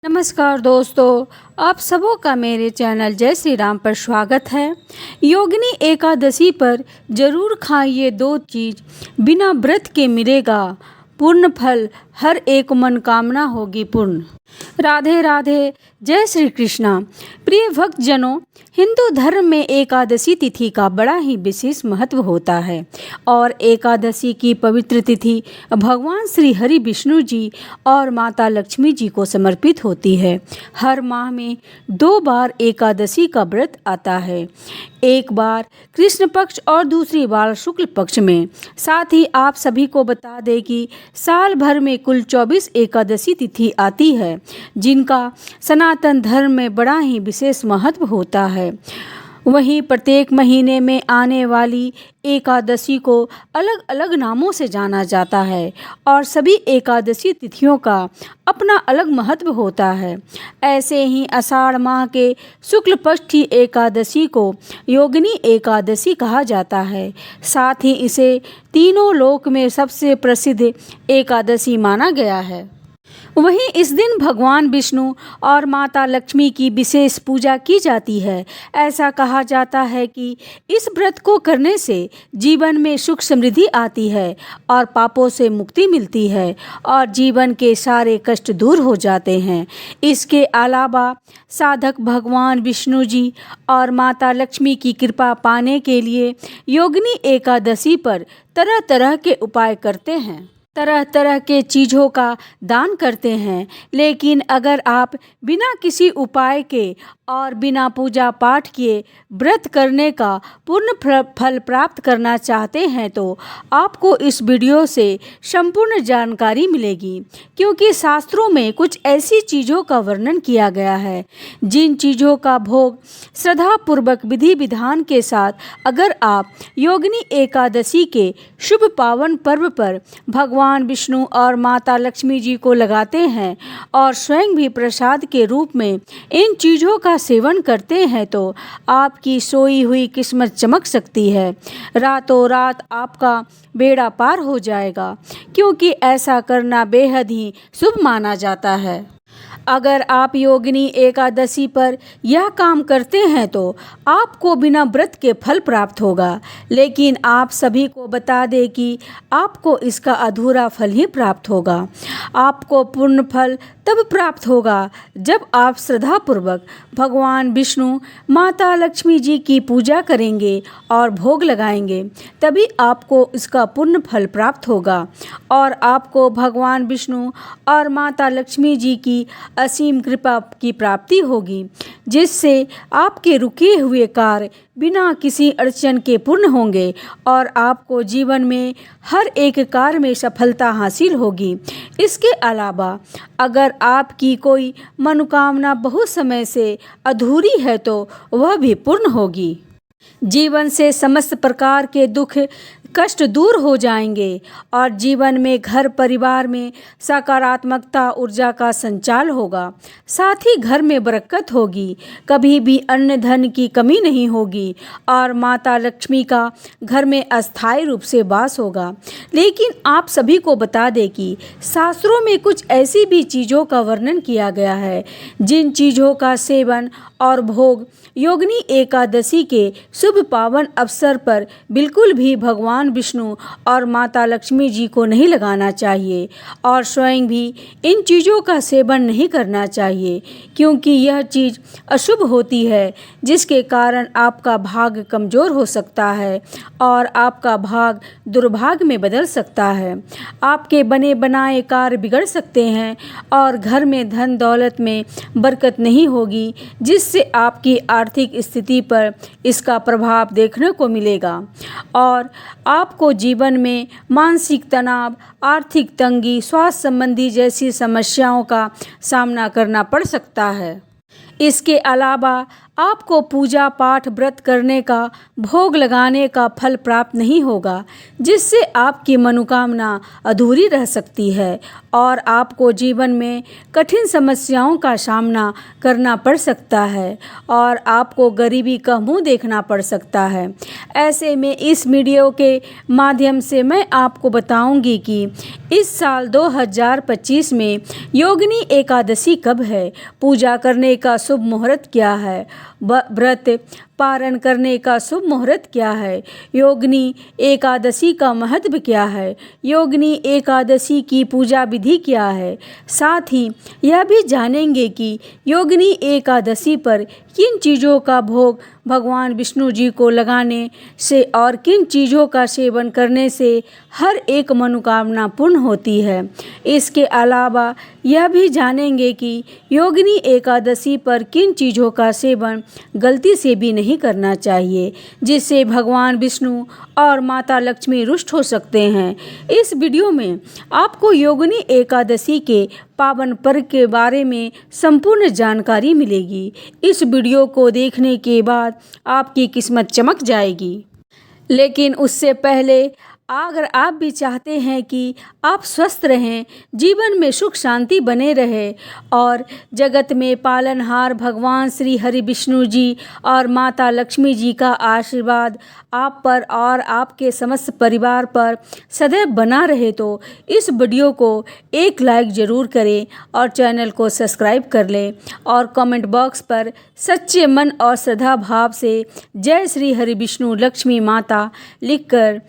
नमस्कार दोस्तों, आप सबों का मेरे चैनल जय श्री राम पर स्वागत है। योगिनी एकादशी पर जरूर खाइए दो चीज, बिना व्रत के मिलेगा पूर्ण फल, हर एक मनोकामना होगी पूर्ण। राधे राधे, जय श्री कृष्णा। प्रिय भक्त जनों, हिंदू धर्म में एकादशी तिथि का बड़ा ही विशेष महत्व होता है और एकादशी की पवित्र तिथि भगवान श्री हरि विष्णु जी और माता लक्ष्मी जी को समर्पित होती है। हर माह में 2 बार एकादशी का व्रत आता है, एक बार कृष्ण पक्ष और दूसरी बार शुक्ल पक्ष में। साथ ही आप सभी को बता दें कि साल भर में कुल 24 एकादशी तिथि आती है, जिनका सनातन धर्म में बड़ा ही विशेष महत्व होता है। वहीं प्रत्येक महीने में आने वाली एकादशी को अलग अलग नामों से जाना जाता है और सभी एकादशी तिथियों का अपना अलग महत्व होता है। ऐसे ही आषाढ़ माह के शुक्ल पक्ष की एकादशी को योगिनी एकादशी कहा जाता है। साथ ही इसे तीनों लोक में सबसे प्रसिद्ध एकादशी माना गया है। वहीं इस दिन भगवान विष्णु और माता लक्ष्मी की विशेष पूजा की जाती है। ऐसा कहा जाता है कि इस व्रत को करने से जीवन में सुख समृद्धि आती है और पापों से मुक्ति मिलती है और जीवन के सारे कष्ट दूर हो जाते हैं। इसके अलावा साधक भगवान विष्णु जी और माता लक्ष्मी की कृपा पाने के लिए योगिनी एकादशी पर तरह तरह के उपाय करते हैं, तरह तरह के चीज़ों का दान करते हैं। लेकिन अगर आप बिना किसी उपाय के और बिना पूजा पाठ किए व्रत करने का पूर्ण फल प्राप्त करना चाहते हैं तो आपको इस वीडियो से संपूर्ण जानकारी मिलेगी, क्योंकि शास्त्रों में कुछ ऐसी चीज़ों का वर्णन किया गया है जिन चीज़ों का भोग श्रद्धापूर्वक विधि विधान के साथ अगर आप योगिनी एकादशी के शुभ पावन पर्व पर भगवान विष्णु और माता लक्ष्मी जी को लगाते हैं और स्वयं भी प्रसाद के रूप में इन चीज़ों का सेवन करते हैं तो आपकी सोई हुई किस्मत चमक सकती है। रातों रात आपका बेड़ा पार हो जाएगा, क्योंकि ऐसा करना बेहद ही शुभ माना जाता है। अगर आप योगिनी एकादशी पर यह काम करते हैं तो आपको बिना व्रत के फल प्राप्त होगा। लेकिन आप सभी को बता दें कि आपको इसका अधूरा फल ही प्राप्त होगा। आपको पूर्ण फल तब प्राप्त होगा जब आप श्रद्धापूर्वक भगवान विष्णु माता लक्ष्मी जी की पूजा करेंगे और भोग लगाएंगे, तभी आपको इसका पूर्ण फल प्राप्त होगा और आपको भगवान विष्णु और माता लक्ष्मी जी की असीम कृपा की प्राप्ति होगी, जिससे आपके रुके हुए कार्य बिना किसी अड़चन के पूर्ण होंगे और आपको जीवन में हर एक कार्य में सफलता हासिल होगी। इसके अलावा अगर आपकी कोई मनोकामना बहुत समय से अधूरी है तो वह भी पूर्ण होगी। जीवन से समस्त प्रकार के दुख कष्ट दूर हो जाएंगे और जीवन में घर परिवार में सकारात्मकता ऊर्जा का संचार होगा। साथ ही घर में बरकत होगी, कभी भी अन्न धन की कमी नहीं होगी और माता लक्ष्मी का घर में अस्थायी रूप से वास होगा। लेकिन आप सभी को बता दें कि शास्त्रों में कुछ ऐसी भी चीज़ों का वर्णन किया गया है जिन चीज़ों का सेवन और भोग योगिनी एकादशी के शुभ पावन अवसर पर बिल्कुल भी भगवान विष्णु और माता लक्ष्मी जी को नहीं लगाना चाहिए और स्वयं भी इन चीज़ों का सेवन नहीं करना चाहिए, क्योंकि यह चीज़ अशुभ होती है, जिसके कारण आपका भाग्य कमज़ोर हो सकता है और आपका भाग दुर्भाग्य में बदल सकता है। आपके बने बनाए कार्य बिगड़ सकते हैं और घर में धन दौलत में बरकत नहीं होगी, जिससे आपकी आर्थिक स्थिति पर इसका प्रभाव देखने को मिलेगा और आपको जीवन में मानसिक तनाव, आर्थिक तंगी, स्वास्थ्य संबंधी जैसी समस्याओं का सामना करना पड़ सकता है। इसके अलावा आपको पूजा पाठ व्रत करने का, भोग लगाने का फल प्राप्त नहीं होगा, जिससे आपकी मनोकामना अधूरी रह सकती है और आपको जीवन में कठिन समस्याओं का सामना करना पड़ सकता है और आपको गरीबी का मुंह देखना पड़ सकता है। ऐसे में इस वीडियो के माध्यम से मैं आपको बताऊंगी कि इस साल 2025 में योगिनी एकादशी कब है, पूजा करने का शुभ मुहूर्त क्या है, व्रत पारण करने का शुभ मुहूर्त क्या है, योगिनी एकादशी का महत्व क्या है, योगिनी एकादशी की पूजा विधि क्या है। साथ ही यह भी जानेंगे कि योगिनी एकादशी पर किन चीज़ों का भोग भगवान विष्णु जी को लगाने से और किन चीज़ों का सेवन करने से हर एक मनोकामना पूर्ण होती है। इसके अलावा यह भी जानेंगे कि योगिनी एकादशी पर किन चीज़ों का सेवन गलती से भी नहीं करना चाहिए, जिससे भगवान विष्णु और माता लक्ष्मी रुष्ट हो सकते हैं। इस वीडियो में आपको योगिनी एकादशी के पावन पर्व के बारे में संपूर्ण जानकारी मिलेगी। इस वीडियो को देखने के बाद आपकी किस्मत चमक जाएगी। लेकिन उससे पहले अगर आप भी चाहते हैं कि आप स्वस्थ रहें, जीवन में सुख शांति बने रहे और जगत में पालनहार भगवान श्री हरि विष्णु जी और माता लक्ष्मी जी का आशीर्वाद आप पर और आपके समस्त परिवार पर सदैव बना रहे, तो इस वीडियो को एक लाइक ज़रूर करें और चैनल को सब्सक्राइब कर लें और कमेंट बॉक्स पर सच्चे मन और श्रद्धा भाव से जय श्री हरि विष्णु लक्ष्मी माता लिखकर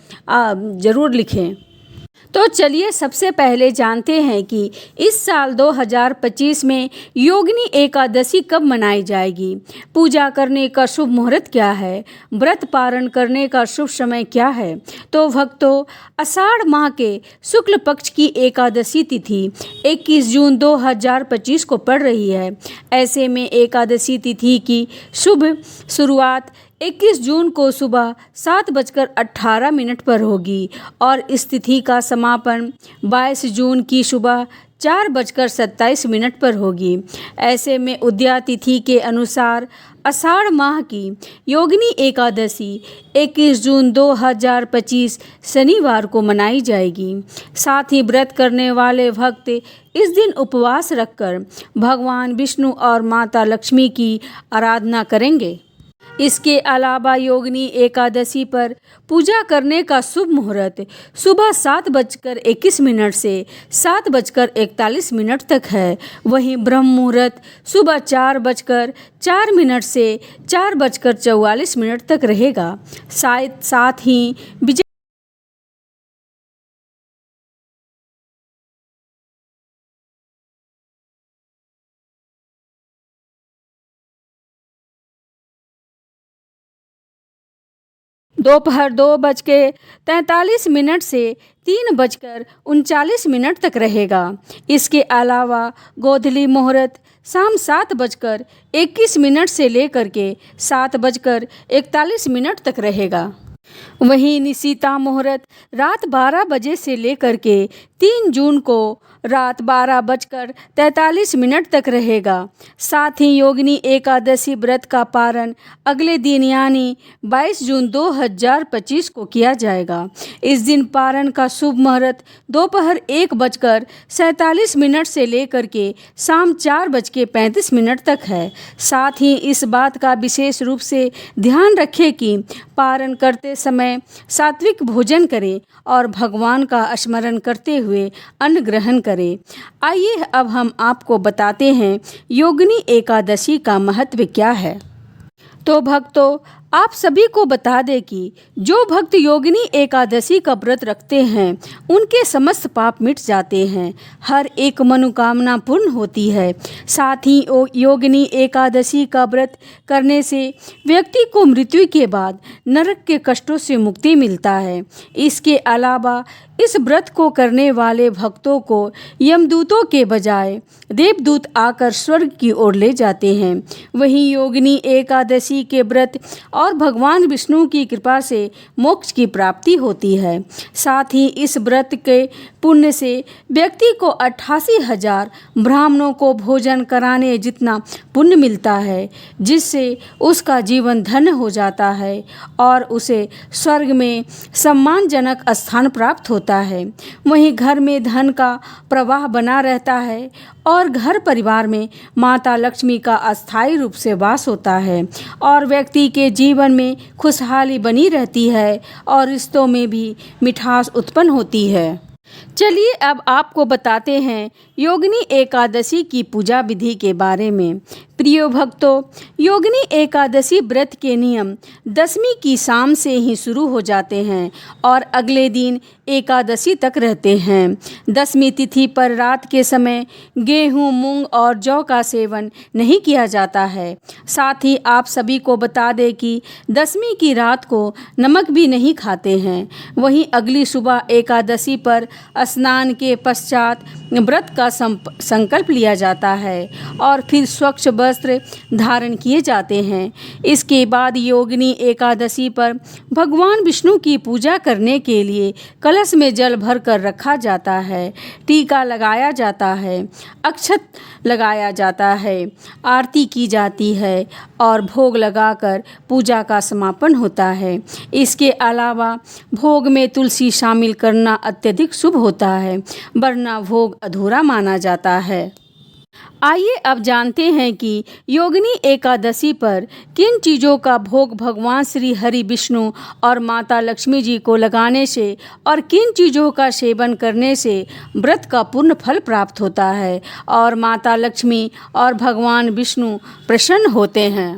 ज़रूर लिखें। तो चलिए सबसे पहले जानते हैं कि इस साल 2025 में योगिनी एकादशी कब मनाई जाएगी, पूजा करने का शुभ मुहूर्त क्या है, व्रत पारण करने का शुभ समय क्या है। तो भक्तों, आषाढ़ माह के शुक्ल पक्ष की एकादशी तिथि 21 जून 2025 को पड़ रही है। ऐसे में एकादशी तिथि की शुभ शुरुआत 21 जून को सुबह 7:18 पर होगी और इस तिथि का समापन 22 जून की सुबह 4:27 पर होगी। ऐसे में उदया तिथि के अनुसार आषाढ़ माह की योगिनी एकादशी 21 जून 2025 शनिवार को मनाई जाएगी। साथ ही व्रत करने वाले भक्त इस दिन उपवास रखकर भगवान विष्णु और माता लक्ष्मी की आराधना करेंगे। इसके अलावा योगिनी एकादशी पर पूजा करने का शुभ मुहूर्त सुबह 7:21 से 7:41 तक है। वहीं ब्रह्म मुहूर्त सुबह 4:04 से 4:44 तक रहेगा। साथ ही दोपहर 2:43 से 3:39 तक रहेगा। इसके अलावा गोधूली मुहूर्त शाम 7:21 से लेकर के 7:41 तक रहेगा। वहीं निशीता मुहूर्त रात 12 बजे से लेकर के 3 जून को रात 12:43 तक रहेगा। साथ ही योगिनी एकादशी व्रत का पारण अगले दिन यानी 22 जून 2025 को किया जाएगा। इस दिन पारण का शुभ मुहूर्त दोपहर 1:47 से लेकर के शाम 4:35 तक है। साथ ही इस बात का विशेष रूप से ध्यान रखें कि पारण करते समय सात्विक भोजन करें और भगवान का स्मरण करते हुए अन्न ग्रहण करें। आइए अब हम आपको बताते हैं योगिनी एकादशी का महत्व क्या है। तो भक्तों, आप सभी को बता दें कि जो भक्त योगिनी एकादशी का व्रत रखते हैं उनके समस्त पाप मिट जाते हैं, हर एक मनोकामना पूर्ण होती है। साथ ही योगिनी एकादशी का व्रत करने से व्यक्ति को मृत्यु के बाद नरक के कष्टों से मुक्ति मिलता है। इसके अलावा इस व्रत को करने वाले भक्तों को यमदूतों के बजाय देवदूत आकर स्वर्ग की ओर ले जाते हैं। वहीं योगिनी एकादशी के व्रत और भगवान विष्णु की कृपा से मोक्ष की प्राप्ति होती है। साथ ही इस व्रत के पुण्य से व्यक्ति को 88,000 ब्राह्मणों को भोजन कराने जितना पुण्य मिलता है, जिससे उसका जीवन धन्य हो जाता है और उसे स्वर्ग में सम्मानजनक स्थान प्राप्त होता है। वहीं घर में धन का प्रवाह बना रहता है और घर परिवार में माता लक्ष्मी का अस्थायी रूप से वास होता है और व्यक्ति के जीवन में खुशहाली बनी रहती है और रिश्तों में भी मिठास उत्पन्न होती है। चलिए अब आपको बताते हैं योगिनी एकादशी की पूजा विधि के बारे में। प्रिय भक्तों, योगिनी एकादशी व्रत के नियम दशमी की शाम से ही शुरू हो जाते हैं और अगले दिन एकादशी तक रहते हैं। दशमी तिथि पर रात के समय गेहूं, मूंग और जौ का सेवन नहीं किया जाता है। साथ ही आप सभी को बता दें कि दशमी की रात को नमक भी नहीं खाते हैं। वहीं अगली सुबह एकादशी पर स्नान के पश्चात व्रत का संकल्प लिया जाता है और फिर स्वच्छ वस्त्र धारण किए जाते हैं। इसके बाद योगिनी एकादशी पर भगवान विष्णु की पूजा करने के लिए कलश में जल भर कर रखा जाता है, टीका लगाया जाता है, अक्षत लगाया जाता है, आरती की जाती है और भोग लगाकर पूजा का समापन होता है। इसके अलावा भोग में तुलसी शामिल करना अत्यधिक शुभ होता है, वरना भोग अधूरा माना जाता है। आइए अब जानते हैं कि योगिनी एकादशी पर किन चीज़ों का भोग भगवान श्री हरि विष्णु और माता लक्ष्मी जी को लगाने से और किन चीज़ों का सेवन करने से व्रत का पूर्ण फल प्राप्त होता है और माता लक्ष्मी और भगवान विष्णु प्रसन्न होते हैं।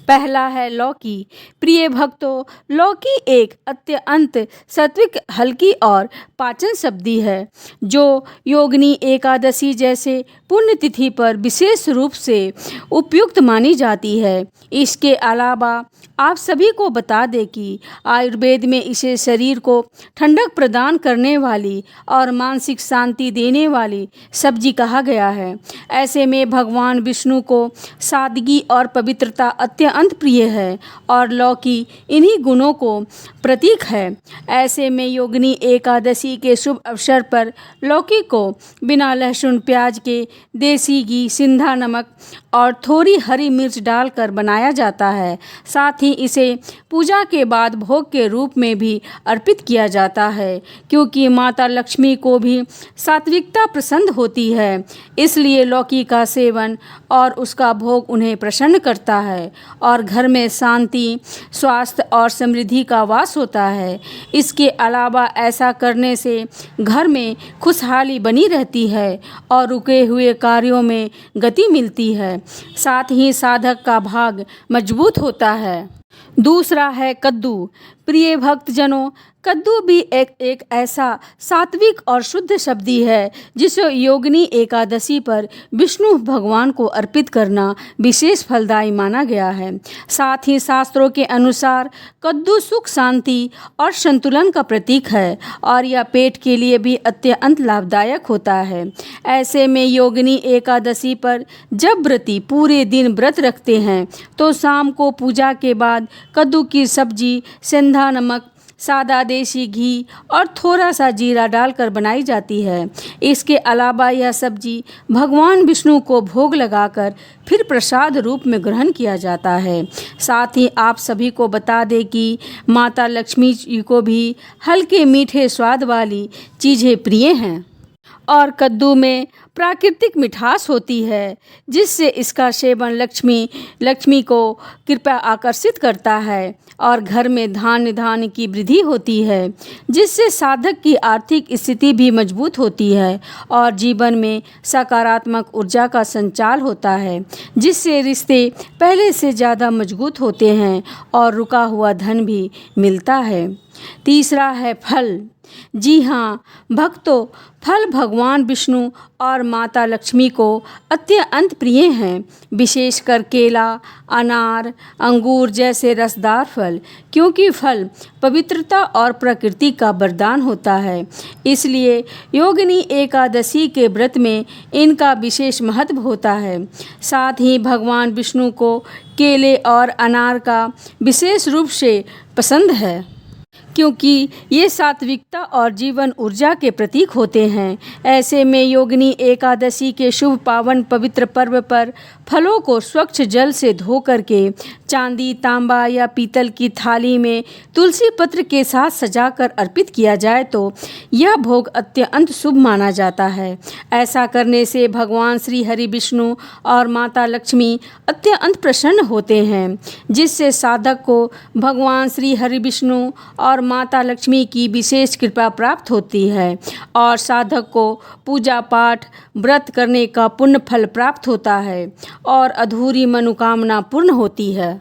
पहला है लौकी। प्रिय भक्तों, लौकी एक अत्यंत सात्विक, हल्की और पाचन सब्जी है जो योगिनी एकादशी जैसे पुण्यतिथि पर विशेष रूप से उपयुक्त मानी जाती है। इसके अलावा आप सभी को बता दें कि आयुर्वेद में इसे शरीर को ठंडक प्रदान करने वाली और मानसिक शांति देने वाली सब्जी कहा गया है। ऐसे में भगवान विष्णु को सादगी और पवित्रता अत्यंत प्रिय है और लौकी इन्हीं गुणों को प्रतीक है। ऐसे में योगिनी एकादशी के शुभ अवसर पर लौकी को बिना लहसुन प्याज के देसी घी, सिंधा नमक और थोड़ी हरी मिर्च डालकर बनाया जाता है। साथ ही इसे पूजा के बाद भोग के रूप में भी अर्पित किया जाता है, क्योंकि माता लक्ष्मी को भी सात्विकता पसंद होती है। इसलिए लौकी का सेवन और उसका भोग उन्हें प्रसन्न करता है और घर में शांति, स्वास्थ्य और समृद्धि का वास होता है। इसके अलावा ऐसा करने से घर में खुशहाली बनी रहती है और रुके हुए कार्यों में गति मिलती है। साथ ही साधक का भाग मजबूत होता है। दूसरा है कद्दू। प्रिय भक्तजनों, कद्दू भी एक ऐसा सात्विक और शुद्ध सब्जी है जिसे योगिनी एकादशी पर विष्णु भगवान को अर्पित करना विशेष फलदायी माना गया है। साथ ही शास्त्रों के अनुसार कद्दू सुख, शांति और संतुलन का प्रतीक है और यह पेट के लिए भी अत्यंत लाभदायक होता है। ऐसे में योगिनी एकादशी पर जब व्रती पूरे दिन व्रत रखते हैं तो शाम को पूजा के बाद कद्दू की सब्जी सेंधा नमक, सादा देसी घी और थोड़ा सा जीरा डालकर बनाई जाती है। इसके अलावा यह सब्जी भगवान विष्णु को भोग लगाकर फिर प्रसाद रूप में ग्रहण किया जाता है। साथ ही आप सभी को बता दें कि माता लक्ष्मी जी को भी हल्के मीठे स्वाद वाली चीज़ें प्रिय हैं और कद्दू में प्राकृतिक मिठास होती है, जिससे इसका सेवन लक्ष्मी को कृपा आकर्षित करता है और घर में धान्य की वृद्धि होती है, जिससे साधक की आर्थिक स्थिति भी मजबूत होती है और जीवन में सकारात्मक ऊर्जा का संचार होता है, जिससे रिश्ते पहले से ज़्यादा मजबूत होते हैं और रुका हुआ धन भी मिलता है। तीसरा है फल। जी हाँ भक्तों, फल भगवान विष्णु और माता लक्ष्मी को अत्यंत प्रिय हैं, विशेषकर केला, अनार, अंगूर जैसे रसदार फल, क्योंकि फल पवित्रता और प्रकृति का वरदान होता है। इसलिए योगिनी एकादशी के व्रत में इनका विशेष महत्व होता है। साथ ही भगवान विष्णु को केले और अनार का विशेष रूप से पसंद है, क्योंकि ये सात्विकता और जीवन ऊर्जा के प्रतीक होते हैं। ऐसे में योगिनी एकादशी के शुभ पावन पवित्र पर्व पर फलों को स्वच्छ जल से धो करके चांदी, तांबा या पीतल की थाली में तुलसी पत्र के साथ सजाकर अर्पित किया जाए तो यह भोग अत्यंत शुभ माना जाता है। ऐसा करने से भगवान श्री हरि विष्णु और माता लक्ष्मी अत्यंत प्रसन्न होते हैं, जिससे साधक को भगवान श्री हरि विष्णु और माता लक्ष्मी की विशेष कृपा प्राप्त होती है और साधक को पूजा पाठ व्रत करने का पुण्य फल प्राप्त होता है और अधूरी मनोकामना पूर्ण होती है।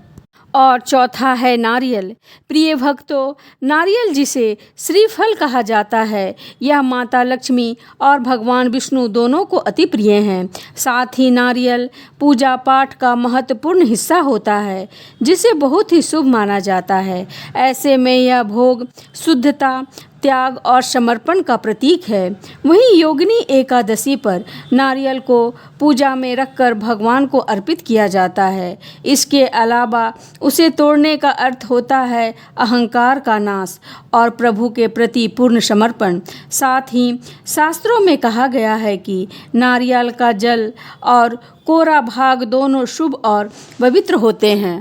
और चौथा है नारियल। प्रिय भक्तों, नारियल जिसे श्रीफल कहा जाता है, यह माता लक्ष्मी और भगवान विष्णु दोनों को अति प्रिय हैं। साथ ही नारियल पूजा पाठ का महत्वपूर्ण हिस्सा होता है, जिसे बहुत ही शुभ माना जाता है। ऐसे में यह भोग शुद्धता, त्याग और समर्पण का प्रतीक है। वहीं योगिनी एकादशी पर नारियल को पूजा में रखकर भगवान को अर्पित किया जाता है। इसके अलावा उसे तोड़ने का अर्थ होता है अहंकार का नाश और प्रभु के प्रति पूर्ण समर्पण। साथ ही शास्त्रों में कहा गया है कि नारियल का जल और कोरा भाग दोनों शुभ और पवित्र होते हैं।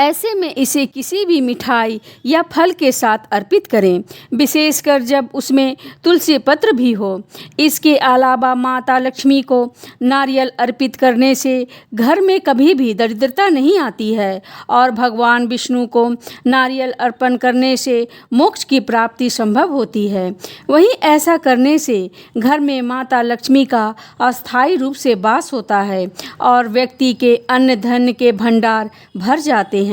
ऐसे में इसे किसी भी मिठाई या फल के साथ अर्पित करें, विशेषकर जब उसमें तुलसी पत्र भी हो। इसके अलावा माता लक्ष्मी को नारियल अर्पित करने से घर में कभी भी दरिद्रता नहीं आती है और भगवान विष्णु को नारियल अर्पण करने से मोक्ष की प्राप्ति संभव होती है। वहीं ऐसा करने से घर में माता लक्ष्मी का अस्थायी रूप से वास होता है और व्यक्ति के अन्न धन के भंडार भर जाते हैं।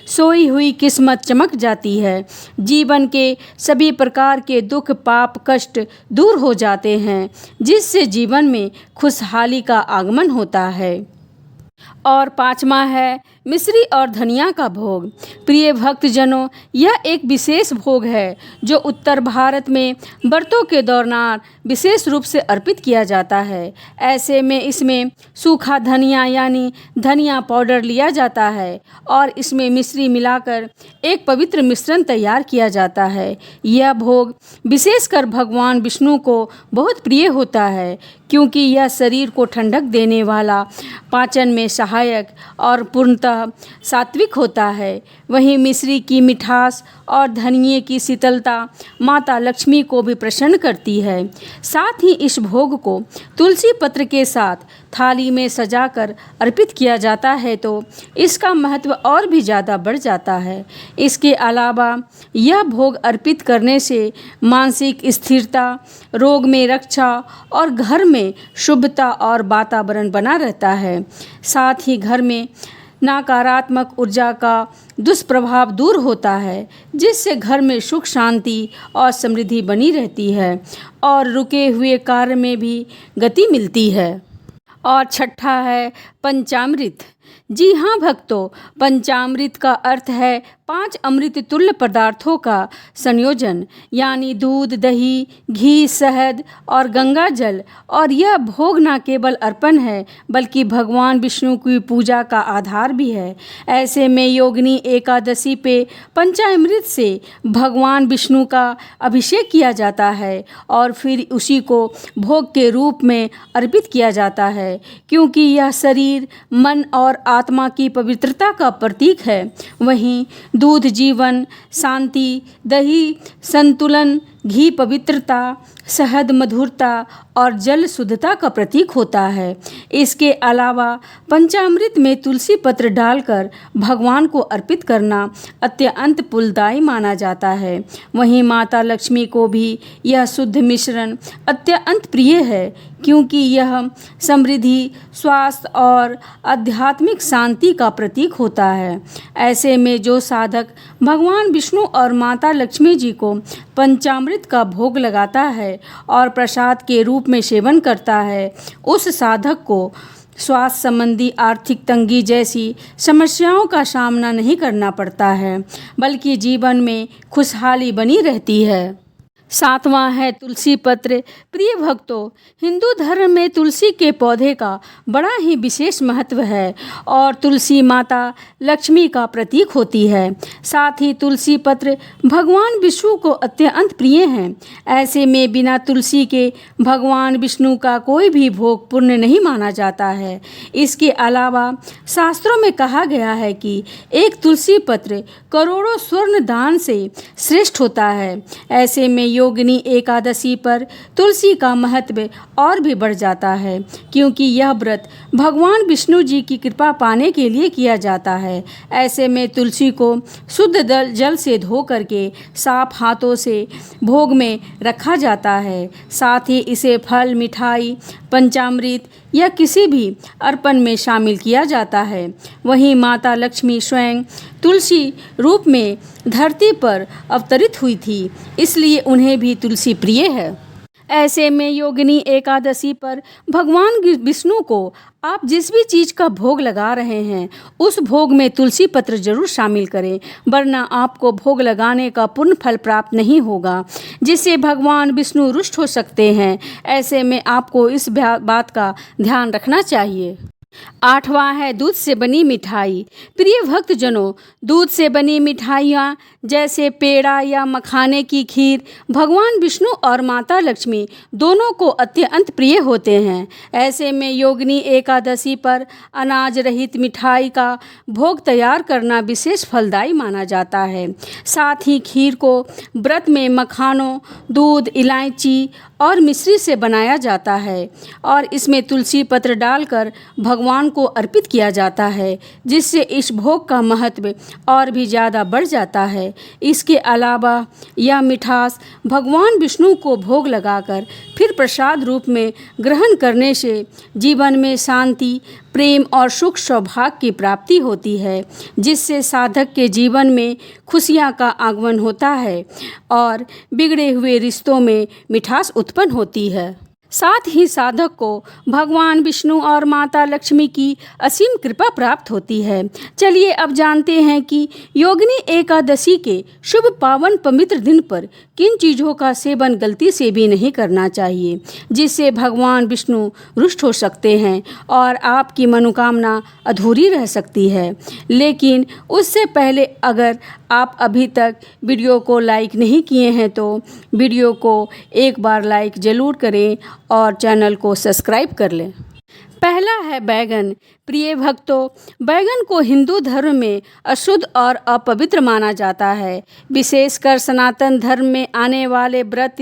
सोई हुई किस्मत चमक जाती है। जीवन के सभी प्रकार के दुख, पाप, कष्ट दूर हो जाते हैं, जिससे जीवन में खुशहाली का आगमन होता है। और पांचवा है मिश्री और धनिया का भोग। प्रिय भक्तजनों, यह एक विशेष भोग है जो उत्तर भारत में व्रतों के दौरान विशेष रूप से अर्पित किया जाता है। ऐसे में इसमें सूखा धनिया यानी धनिया पाउडर लिया जाता है और इसमें मिश्री मिलाकर एक पवित्र मिश्रण तैयार किया जाता है। यह भोग विशेषकर भगवान विष्णु को बहुत प्रिय होता है, क्योंकि यह शरीर को ठंडक देने वाला, पाचन में सहायक और पूर्णतः सात्विक होता है। वहीं मिश्री की मिठास और धनिये की शीतलता माता लक्ष्मी को भी प्रसन्न करती है। साथ ही इस भोग को तुलसी पत्र के साथ थाली में सजाकर अर्पित किया जाता है तो इसका महत्व और भी ज़्यादा बढ़ जाता है। इसके अलावा यह भोग अर्पित करने से मानसिक स्थिरता, रोग में रक्षा और घर में शुभता और वातावरण बना रहता है। साथ ही घर में नकारात्मक ऊर्जा का दुष्प्रभाव दूर होता है, जिससे घर में सुख, शांति और समृद्धि बनी रहती है और रुके हुए कार्य में भी गति मिलती है। और छठा है पंचामृत। जी हाँ भक्तों, पंचामृत का अर्थ है 5 अमृत तुल्य पदार्थों का संयोजन, यानी दूध, दही, घी, शहद और गंगा जल। और यह भोग न केवल अर्पण है बल्कि भगवान विष्णु की पूजा का आधार भी है। ऐसे में योगिनी एकादशी पे पंचामृत से भगवान विष्णु का अभिषेक किया जाता है और फिर उसी को भोग के रूप में अर्पित किया जाता है, क्योंकि यह शरीर, मन और आत्मा की पवित्रता का प्रतीक है। वहीं दूध जीवन, शांति, दही संतुलन, घी पवित्रता, शहद मधुरता और जल शुद्धता का प्रतीक होता है। इसके अलावा पंचामृत में तुलसी पत्र डालकर भगवान को अर्पित करना अत्यंत फलदायी माना जाता है। वहीं माता लक्ष्मी को भी यह शुद्ध मिश्रण अत्यंत प्रिय है, क्योंकि यह समृद्धि, स्वास्थ्य और आध्यात्मिक शांति का प्रतीक होता है। ऐसे में जो साधक भगवान विष्णु और माता लक्ष्मी जी को पंचामृत का भोग लगाता है और प्रसाद के रूप में सेवन करता है, उस साधक को स्वास्थ्य संबंधी आर्थिक तंगी जैसी समस्याओं का सामना नहीं करना पड़ता है, बल्कि जीवन में खुशहाली बनी रहती है। 7वां है तुलसी पत्र। प्रिय भक्तों, हिंदू धर्म में तुलसी के पौधे का बड़ा ही विशेष महत्व है और तुलसी माता लक्ष्मी का प्रतीक होती है। साथ ही तुलसी पत्र भगवान विष्णु को अत्यंत प्रिय हैं। ऐसे में बिना तुलसी के भगवान विष्णु का कोई भी भोग पुण्य नहीं माना जाता है। इसके अलावा शास्त्रों में कहा गया है कि एक तुलसी पत्र करोड़ों स्वर्ण दान से श्रेष्ठ होता है। ऐसे में योगिनी एकादशी पर तुलसी का महत्व और भी बढ़ जाता है, क्योंकि यह व्रत भगवान विष्णु जी की कृपा पाने के लिए किया जाता है। ऐसे में तुलसी को शुद्ध जल से धो करके साफ हाथों से भोग में रखा जाता है। साथ ही इसे फल, मिठाई, पंचामृत या किसी भी अर्पण में शामिल किया जाता है। वहीं माता लक्ष्मी स्वयं तुलसी रूप में धरती पर अवतरित हुई थी, इसलिए उन्हें भी तुलसी प्रिय है। ऐसे में योगिनी एकादशी पर भगवान विष्णु को आप जिस भी चीज़ का भोग लगा रहे हैं उस भोग में तुलसी पत्र जरूर शामिल करें, वरना आपको भोग लगाने का पूर्ण फल प्राप्त नहीं होगा, जिससे भगवान विष्णु रुष्ट हो सकते हैं। ऐसे में आपको इस बात का ध्यान रखना चाहिए। 8वां है दूध से बनी मिठाई। प्रिय भक्तजनों, दूध से बनी मिठाइयाँ जैसे पेड़ा या मखाने की खीर भगवान विष्णु और माता लक्ष्मी दोनों को अत्यंत प्रिय होते हैं। ऐसे में योगिनी एकादशी पर अनाज रहित मिठाई का भोग तैयार करना विशेष फलदायी माना जाता है। साथ ही खीर को व्रत में मखानों, दूध, इलायची और मिश्री से बनाया जाता है और इसमें तुलसी पत्र डालकर भगवान को अर्पित किया जाता है, जिससे इस भोग का महत्व और भी ज़्यादा बढ़ जाता है। इसके अलावा यह मिठास भगवान विष्णु को भोग लगाकर फिर प्रसाद रूप में ग्रहण करने से जीवन में शांति, प्रेम और सुख सौभाग्य की प्राप्ति होती है, जिससे साधक के जीवन में खुशियाँ का आगमन होता है और बिगड़े हुए रिश्तों में मिठास उत्पन्न होती है। साथ ही साधक को भगवान विष्णु और माता लक्ष्मी की असीम कृपा प्राप्त होती है। चलिए अब जानते हैं कि योगिनी एकादशी के शुभ पावन पवित्र दिन पर किन चीज़ों का सेवन गलती से भी नहीं करना चाहिए, जिससे भगवान विष्णु रुष्ट हो सकते हैं और आपकी मनोकामना अधूरी रह सकती है। लेकिन उससे पहले अगर आप अभी तक वीडियो को लाइक नहीं किए हैं तो वीडियो को एक बार लाइक ज़रूर करें और चैनल को सब्सक्राइब कर लें। पहला है बैगन। प्रिय भक्तों, बैगन को हिंदू धर्म में अशुद्ध और अपवित्र माना जाता है। विशेषकर सनातन धर्म में आने वाले व्रत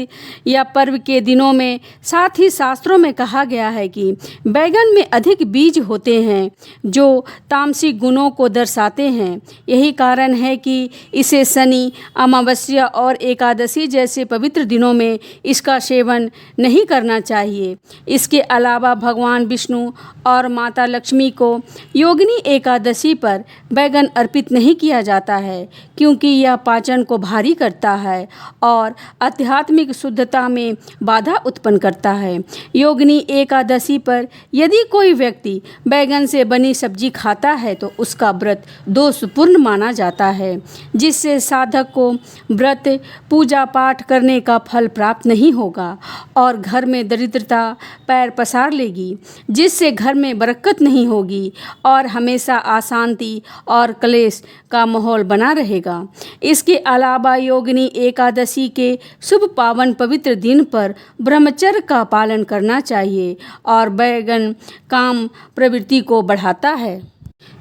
या पर्व के दिनों में। साथ ही शास्त्रों में कहा गया है कि बैगन में अधिक बीज होते हैं जो तामसिक गुणों को दर्शाते हैं। यही कारण है कि इसे शनि, अमावस्या और एकादशी जैसे पवित्र दिनों में इसका सेवन नहीं करना चाहिए। इसके अलावा भगवान विष्णु और माता लक्ष्मी को योगिनी एकादशी पर बैगन अर्पित नहीं किया जाता है, क्योंकि यह पाचन को भारी करता है और आध्यात्मिक शुद्धता में बाधा उत्पन्न करता है। योगिनी एकादशी पर यदि कोई व्यक्ति बैगन से बनी सब्जी खाता है तो उसका व्रत दोषपूर्ण माना जाता है, जिससे साधक को व्रत, पूजा पाठ करने का फल प्राप्त नहीं होगा और घर में दरिद्रता पैर पसार लेगी, जिससे घर में बरकत नहीं होगी और हमेशा अशांति और क्लेश का माहौल बना रहेगा। इसके अलावा योगिनी एकादशी के शुभ पावन पवित्र दिन पर ब्रह्मचर्य का पालन करना चाहिए और बैगन काम प्रवृत्ति को बढ़ाता है।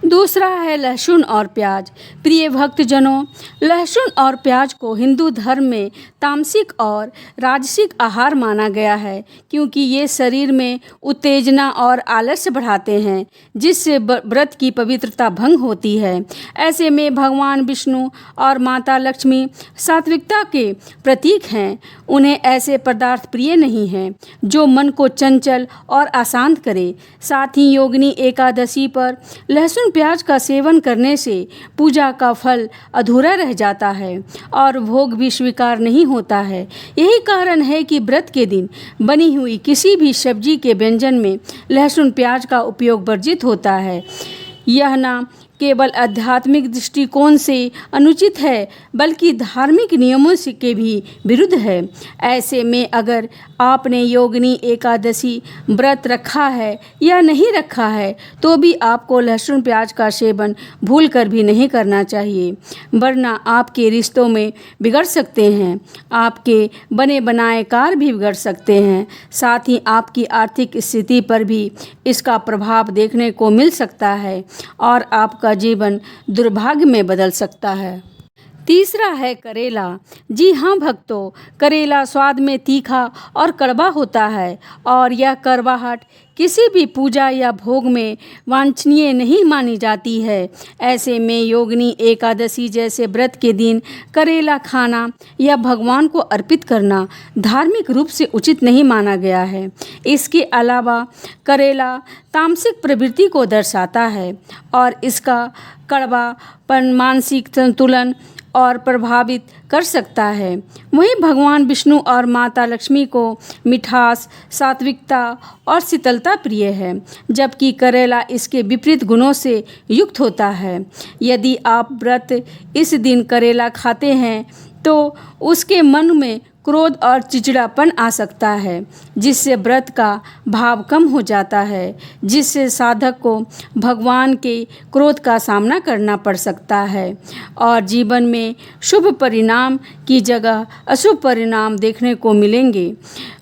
दूसरा है लहसुन और प्याज। प्रिय भक्तजनों, लहसुन और प्याज को हिंदू धर्म में तामसिक और राजसिक आहार माना गया है, क्योंकि ये शरीर में उत्तेजना और आलस्य बढ़ाते हैं, जिससे व्रत की पवित्रता भंग होती है। ऐसे में भगवान विष्णु और माता लक्ष्मी सात्विकता के प्रतीक हैं। उन्हें ऐसे पदार्थ प्रिय नहीं हैं जो मन को चंचल और अशांत करे। साथ ही योगिनी एकादशी पर लहसुन प्याज का सेवन करने से पूजा का फल अधूरा रह जाता है और भोग भी स्वीकार नहीं होता है। यही कारण है कि व्रत के दिन बनी हुई किसी भी सब्जी के व्यंजन में लहसुन प्याज का उपयोग वर्जित होता है। यह न केवल आध्यात्मिक दृष्टिकोण से अनुचित है बल्कि धार्मिक नियमों से के भी विरुद्ध है। ऐसे में अगर आपने योगिनी एकादशी व्रत रखा है या नहीं रखा है तो भी आपको लहसुन प्याज का सेवन भूल कर भी नहीं करना चाहिए, वरना आपके रिश्तों में बिगड़ सकते हैं, आपके बने बनाए कार्य भी बिगड़ सकते हैं, साथ ही आपकी आर्थिक स्थिति पर भी इसका प्रभाव देखने को मिल सकता है और आपका जीवन दुर्भाग्य में बदल सकता है। तीसरा है करेला। जी हाँ भक्तों, करेला स्वाद में तीखा और कड़वा होता है और यह कड़वाहट किसी भी पूजा या भोग में वांछनीय नहीं मानी जाती है। ऐसे में योगिनी एकादशी जैसे व्रत के दिन करेला खाना या भगवान को अर्पित करना धार्मिक रूप से उचित नहीं माना गया है। इसके अलावा करेला तामसिक प्रवृत्ति को दर्शाता है और इसका कड़वापन मानसिक संतुलन और प्रभावित कर सकता है। वहीं भगवान विष्णु और माता लक्ष्मी को मिठास, सात्विकता और शीतलता प्रिय है, जबकि करेला इसके विपरीत गुणों से युक्त होता है। यदि आप व्रत इस दिन करेला खाते हैं तो उसके मन में क्रोध और चिड़चिड़ापन आ सकता है, जिससे व्रत का भाव कम हो जाता है, जिससे साधक को भगवान के क्रोध का सामना करना पड़ सकता है और जीवन में शुभ परिणाम की जगह अशुभ परिणाम देखने को मिलेंगे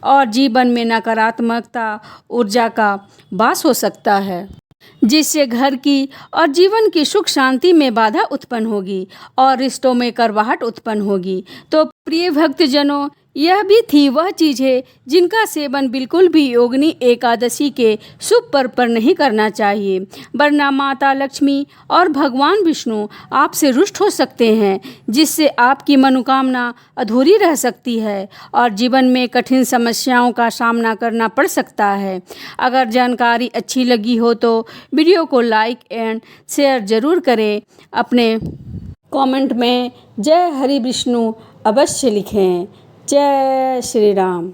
और जीवन में नकारात्मकता ऊर्जा का वास हो सकता है, जिससे घर की और जीवन की सुख शांति में बाधा उत्पन्न होगी और रिश्तों में कड़वाहट उत्पन्न होगी। तो प्रिय भक्तजनों, यह भी थी वह चीज़ें जिनका सेवन बिल्कुल भी योगिनी एकादशी के शुभ पर्व पर नहीं करना चाहिए, वरना माता लक्ष्मी और भगवान विष्णु आपसे रुष्ट हो सकते हैं, जिससे आपकी मनोकामना अधूरी रह सकती है और जीवन में कठिन समस्याओं का सामना करना पड़ सकता है। अगर जानकारी अच्छी लगी हो तो वीडियो को लाइक एंड शेयर ज़रूर करें। अपने कमेंट में जय हरि विष्णु अवश्य लिखें। जय श्री राम।